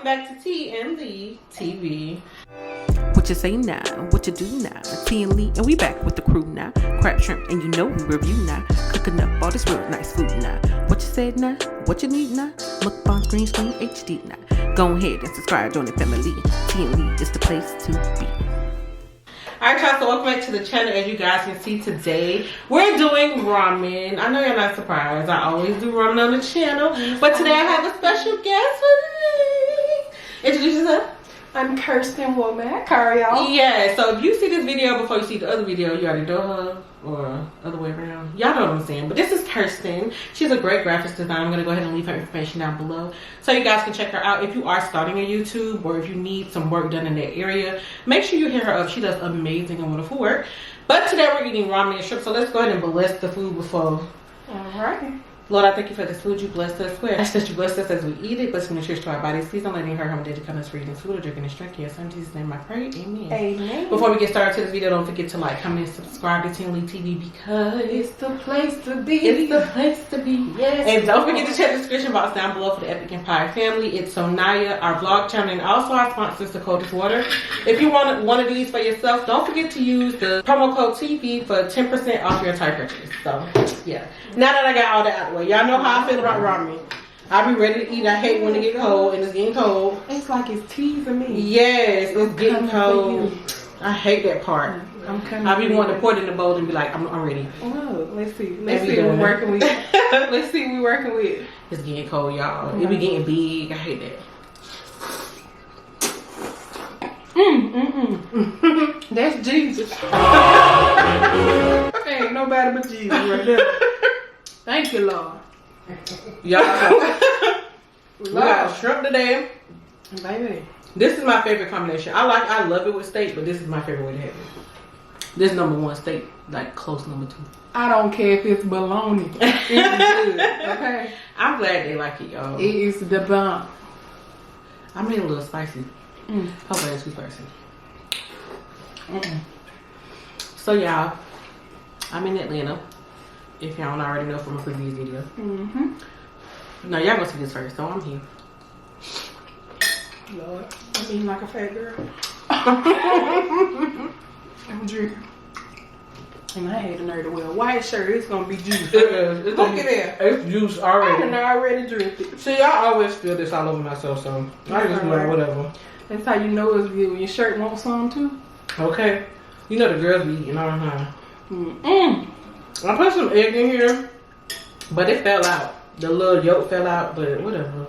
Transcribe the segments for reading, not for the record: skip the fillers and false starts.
back to T&Leetv. What you say now? What you do now? T&Lee, and we back with the crew now. Crab shrimp, and you know we review now. Cooking up all this real nice food now. What you said now? What you need now? Mukbang green screen HD now. Go ahead and subscribe, join the family. T&Lee is the place to be. Alright y'all, so welcome back to the channel. As you guys can see today, we're doing ramen. I know you're not surprised. I always do ramen on the channel. But today I have a special guest for me. Introduce yourself. I'm Kirsten Womack. How are y'all? Yeah, so if you see this video before you see the other video, you already know her, or other way around. Y'all know what I'm saying. But this is Kirsten. She's a great graphics designer. I'm going to go ahead and leave her information down below so you guys can check her out. If you are starting a YouTube or if you need some work done in that area, make sure you hit her up. She does amazing and wonderful work. But today we're eating ramen and shrimp, so let's go ahead and bless the food before. Alright. Lord, I thank you for this food you blessed us with. I ask that you bless us as we eat it, bless me nutrition to our bodies. Please don't let any hurt, harm, or danger come us for eating this food or drinking this drink. In your son Jesus' name I pray. Amen. Amen. Before we get started to this video, don't forget to like, comment, and subscribe to T&Leetv because It's the place to be. it's the place to be. Yes. And don't forget to check the description box down below for the Epic Empire family. It's so Nyiah, our vlog channel, and also our sponsors, the Coldest Water. If you want one of these for yourself, don't forget to use the promo code TV for 10% off your entire purchase. So, yeah. Now that I got all that out of the way, y'all know how I feel about ramen. I be ready to eat. I hate when it get cold, and it's getting cold. It's like it's teasing me. Yes, it's getting cold. I hate that part. I'm coming. I be wanting to pour it in the bowl and be like, I'm ready. Look, let's see. Let's Let's see see what what we're we're working with. Let's see what we're working with. It's getting cold, y'all. It be getting big. I hate that. That's Jesus. Ain't nobody but Jesus right there. Thank you, Lord. Y'all, we got shrimp today. Baby. This is my favorite combination. I love it with steak, but this is my favorite way to have it. This is #1 steak, like close #2. I don't care if it's bologna. It's good. Okay. I'm glad they like it, y'all. It is the bomb. I made it a little spicy. Hopefully it's too spicy. So y'all, I'm in Atlanta. If y'all don't already know from a previous video. No, y'all gonna see this first, so I'm here. Lord, I'm eating like a fat girl. I'm drinking. And I had the nerve to wear a white shirt. It's gonna be juice. It is. It's Look at that. It's juice I already. done already drink it. See, I always feel this all over myself, so I just be like, whatever. That's how you know it's good when your shirt wants some too. Okay. You know the girls be eating all the time. I put some egg in here, but it fell out. The little yolk fell out, but whatever.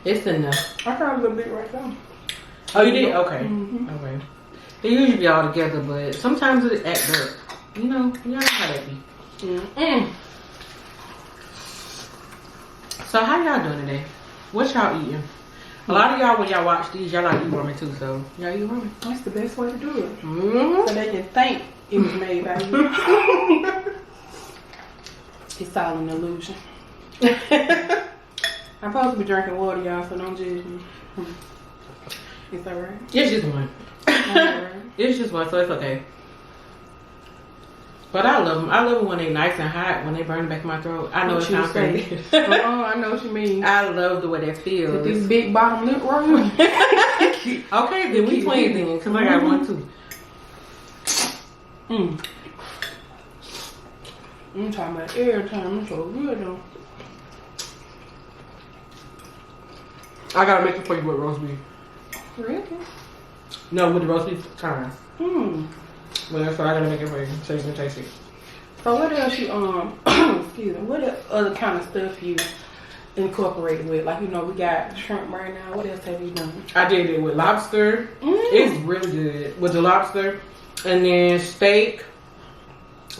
It's enough. I got a little bit right there. Oh, you did? Okay. Okay. It usually be all together, but sometimes it act up. You know how that be. So how y'all doing today? What y'all eating? A lot of y'all, when y'all watch these, y'all like eat ramen too, so y'all eat ramen. That's the best way to do it. So they can think it was made by you. It's all an illusion. I'm supposed to be drinking water, y'all, so don't judge me. It's alright. It's just one. Alright. It's just one, so it's okay. But I love them. I love them when they nice and hot, when they burn back in my throat. I know What it you sounds say? crazy. I know what you mean. I love the way that feels. With this big bottom lip roll. Okay, then we twins then, because I got one too. I'm talking about every time. It's so good though. I gotta make it for you with roast beef. Really? No, with the roast beef tines. But that's why I gotta make it for you, so you can taste it. So what else you excuse me, what other kind of stuff you incorporate with? Like, you know, we got shrimp right now. What else have you done? I did it with lobster. It's really good with the lobster, and then steak.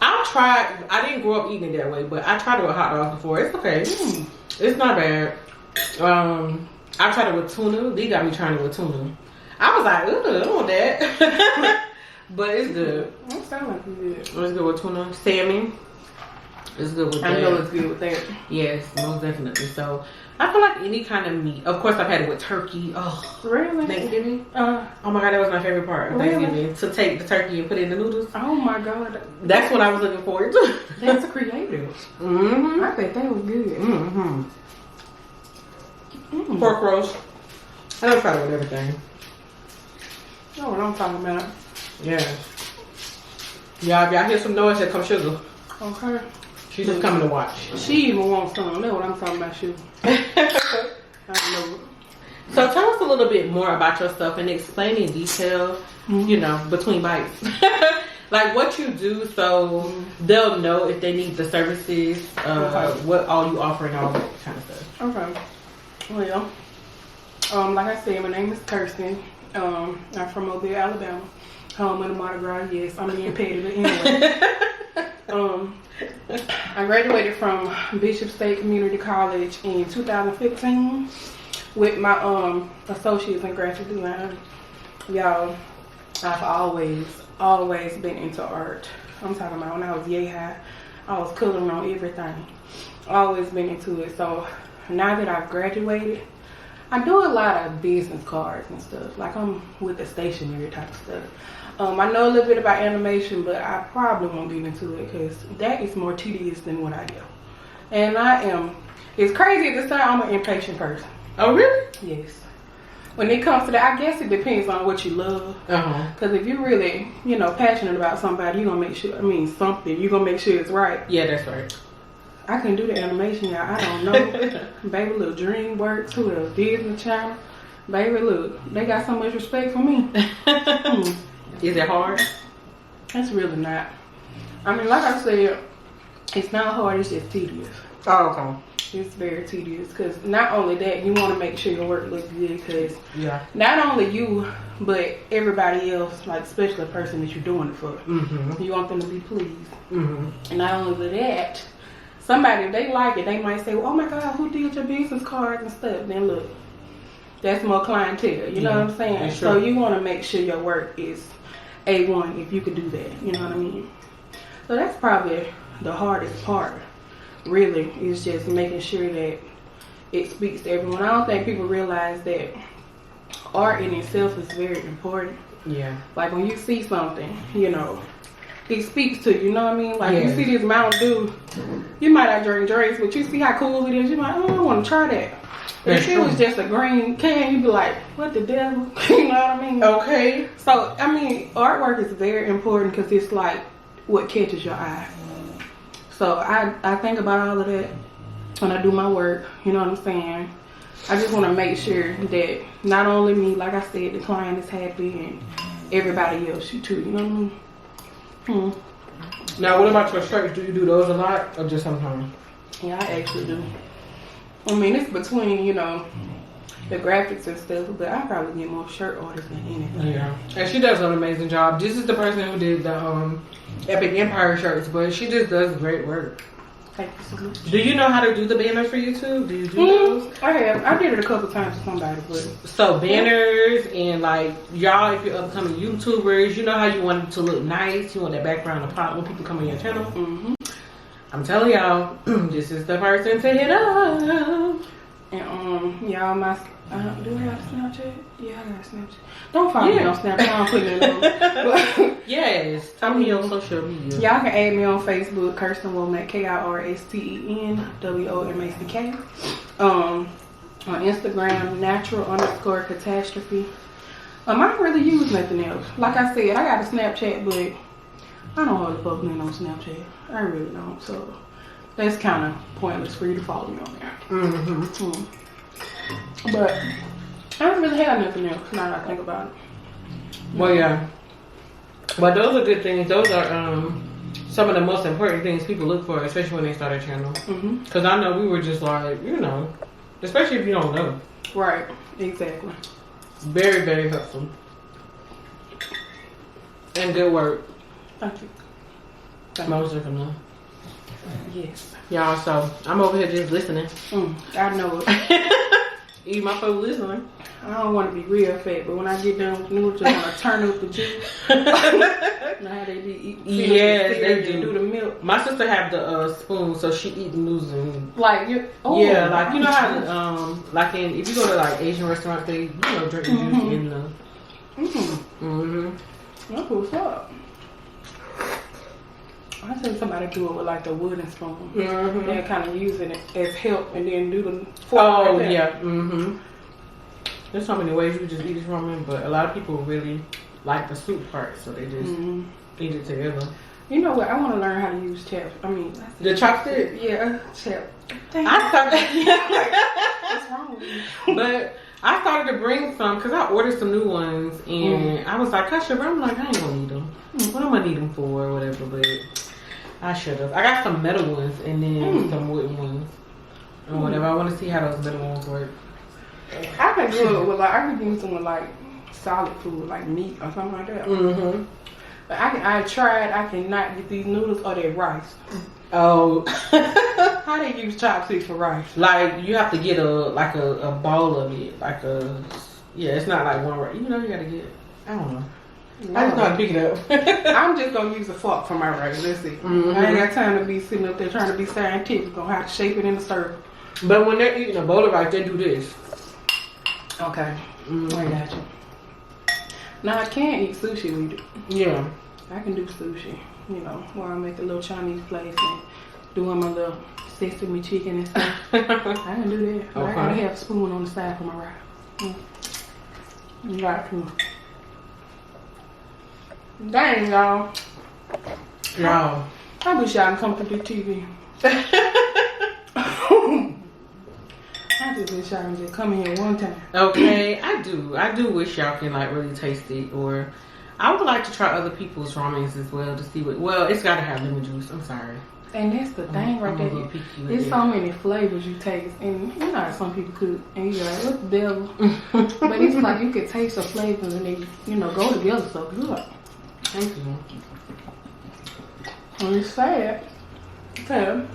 I didn't grow up eating it that way, but I tried it with hot dogs before. It's okay. It's not bad. I tried it with tuna. Lee got me trying it with tuna. I was like, ooh, I don't want that. But it's good. That sounds like it's good. It's good with tuna. Salmon. It's good with that. I know it's good with that. Yes, most definitely. So I feel like any kind of meat. Of course, I've had it with turkey. Oh, Really? Thanksgiving. Oh my god, that was my favorite part of Thanksgiving. To take the turkey and put it in the noodles. Oh my god. That's what I was looking forward to. That's creative. I bet that was good. Pork roast. I don't try to with everything. You know what I'm talking about. Yeah. Y'all, if y'all hear some noise, here come Sugar. Okay. She's just coming to watch. She even wants some. That's what I'm talking about, Sugar. I know. So tell us a little bit more about yourself and explain in detail, you know, between bites. Like what you do so they'll know if they need the services, what all you offer and all that kind of stuff. Okay. Well, like I said, my name is Kirsten. I'm from Mobile, Alabama. Home in the Mardi Gras. Yes, I'm being petty, but anyway. I graduated from Bishop State Community College in 2015 with my associates in graphic design. Y'all, I've always been into art. I'm talking about when I was yay high, I was coloring on everything. Always been into it. So now that I've graduated, I do a lot of business cards and stuff. Like I'm with the stationery type of stuff. I know a little bit about animation, but I probably won't get into it because that is more tedious than what I do. And it's crazy at this time, I'm an impatient person. Oh, really? Yes. When it comes to that, I guess it depends on what you love. Because if you're really, passionate about somebody, you're going to make sure, you're going to make sure it's right. Yeah, that's right. I can do the animation, y'all. I don't know. Baby, look, DreamWorks, who else? Disney Channel. Baby, look, they got so much respect for me. Is it hard? It's really not. Like I said, it's not hard, it's just tedious. Oh, okay. It's very tedious because not only that, you want to make sure your work looks good because not only you, but everybody else, like especially the person that you're doing it for, you want them to be pleased. And not only that, somebody, if they like it, they might say, well, oh my God, who did your business cards and stuff? Then look, that's more clientele, you know what I'm saying? So you want to make sure your work is A1 if you could do that, you know what I mean? So that's probably the hardest part, really, is just making sure that it speaks to everyone. I don't think people realize that art in itself is very important. Yeah. Like when you see something, it speaks to you, you know what I mean? Like you see this Mountain Dew, you might not drink drinks, but you see how cool it is, you might, I want to try that. But if it was just a green can, you'd be like, what the devil? You know what I mean? Okay. So, artwork is very important because it's like what catches your eye. So, I think about all of that when I do my work, you know what I'm saying? I just want to make sure that not only me, like I said, the client is happy and everybody else too, you know what I mean? Now, what about your shirts? Do you do those a lot or just sometimes? Yeah, I actually do. It's between, the graphics and stuff, but I probably get more shirt orders than anything. Yeah. And she does an amazing job. This is the person who did the Epic Empire shirts, but she just does great work. Thank you so much. Do you know how to do the banners for YouTube? Do you do those? I have. I did it a couple times for somebody, but so banners and like y'all, if you're upcoming YouTubers, you know how you want it to look nice. You want that background to pop when people come on your channel. I'm telling y'all, this is the person to hit up. And y'all, do I have Snapchat? Yeah, I got Snapchat. Don't follow me on Snapchat. I don't put it on. Yes, tell me on social media. Y'all can add me on Facebook, Kirsten Womack, KIRSTEN WOMACK. On Instagram, natural_catastrophe. I don't really use nothing else. Like I said, I got a Snapchat, but I don't really fuck with on Snapchat. I really don't. So that's kind of pointless for you to follow me on there. But I don't really have nothing else now that I think about it. Well, yeah. But those are good things. Those are some of the most important things people look for, especially when they start a channel. Because I know we were just like, especially if you don't know. Right. Exactly. Very, very helpful. And good work. Thank you. Most definitely. Yes. Y'all, so I'm over here just listening. I know it. Eat my food listening. I don't want to be real fat, but when I get done with noodles, I want to turn up the juice. Now how they be eating. Yes, they do the milk. My sister have the spoon, so she eat the noodles and like you. Oh, yeah, like you know how like if you go to like Asian restaurants, they drink the juice in the. That's what's up. I seen somebody do it with like the wooden spoon. They're kind of using it as help and then do the fork. Oh, yeah. There's so many ways you can just eat this ramen, but a lot of people really like the soup part, so they just eat it together. You know what? I want to learn how to use chop. I mean, the chopstick? Yeah, chop. I started. What's wrong with you? But I started to bring some because I ordered some new ones, and I was like, I should. I'm like, I ain't gonna need them. What am I need them for, or whatever? But I should have. I got some metal ones and then some wooden ones, or whatever. I want to see how those metal ones work. I could do it with like I could use them with like solid food, like meat or something like that. But I tried. I cannot get these noodles or their rice. Oh, How they use chopsticks for rice? like you have to get a bowl of it, like a it's not like one rice. You know, you gotta get. I don't know. I just know how to pick it up. I'm just gonna use a fork for my rice. Let's see. I ain't got time to be sitting up there trying to be scientific. Gonna have to shape it in a circle. But when they're eating a bowl of rice, they do this. Okay. I got you. Now I can eat sushi with it. Yeah. I can do sushi. You know, while I make a little Chinese place and doing my little sesame chicken and stuff. I can do that. But I gotta have a spoon on the side for my rice. You got to. Dang, y'all. Y'all. I wish y'all can come through the TV. I just wish y'all can just come in here one time. Okay, I do wish y'all can like really taste it, or I would like to try other people's ramens as well to see what. Well, it's gotta have lemon juice. I'm sorry. And that's the thing right there. There's so many flavors you taste, and you know how some people cook, and you're like, what the devil? But it's like you can taste the flavors, and they, you know, go together so good. Thank you. And it's sad. Okay.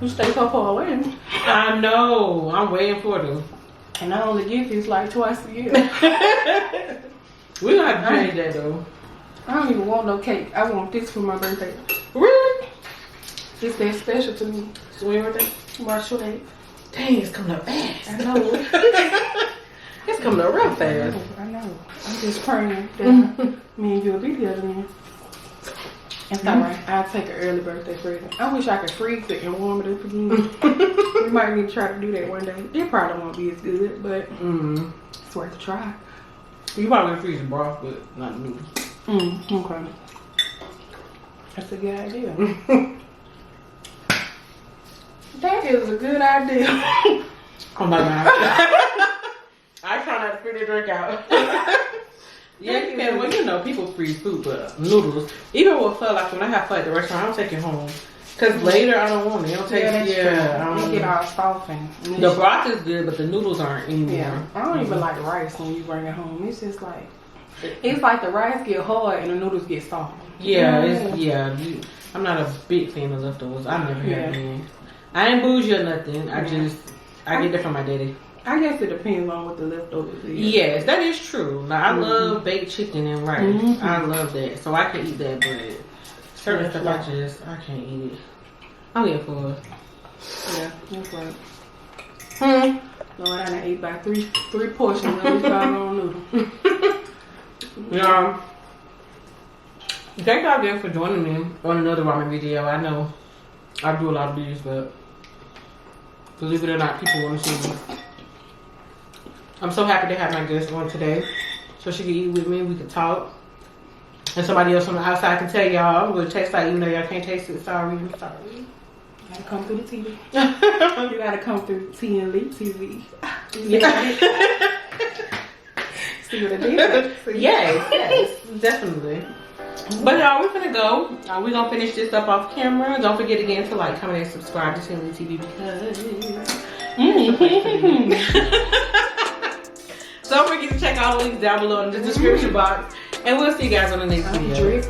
You stay so far away. I know. I'm waiting for them. And I only get this like twice a year. We gonna have to change that though. I don't even want no cake. I want this for my birthday. Really? It's that special to me. So when your birthday? March 8th. Dang, it's coming up fast. I know. It's coming up real fast. I know. I'm just praying that me and you'll be the other man. It's alright. I'll take an early birthday present. I wish I could freeze it and warm it up again. We might need to try to do that one day. It probably won't be as good, but it's worth a try. You probably freeze the broth, but not the noodles. Okay. That's a good idea. That is a good idea. Oh my god. I try not to spit the drink out. Yeah, you can. Well, you know, people freeze food, but noodles. Even with pho, like when I have pho at the restaurant, I don't take it home. Because later I don't want it. It don't taste, I don't get all soft and the broth is good, but the noodles aren't anymore. Yeah, I don't even like rice when you bring it home. It's just like, it's like the rice get hard and the noodles get soft. Yeah, I'm not a big fan of leftovers. I never had them. I ain't bougie or nothing. I get it from my daddy. I guess it depends on what the leftovers is. Yes, that is true. Like, I love baked chicken and rice. I love that. So I can eat that, but certain stuff I can't eat it. I'm here for it. Yeah, that's right. Lord, I done ate by three portions of this doggone noodle. Yeah. Thank y'all again for joining me on another ramen video. I know I do a lot of videos, but believe it or not, people want to see me. I'm so happy to have my guest on today, so she can eat with me, we can talk. And somebody else on the outside can tell y'all what it tastes like, even though y'all can't taste it. Sorry, I'm sorry. You gotta come through the TV. You gotta come through T&Leetv. Yeah. See what I did? Yes, definitely. But y'all, we're gonna go. We're gonna finish this up off camera. Don't forget again to like, comment, and subscribe to T&Leetv because don't forget to check out the links down below in the description box. And we'll see you guys on the next video.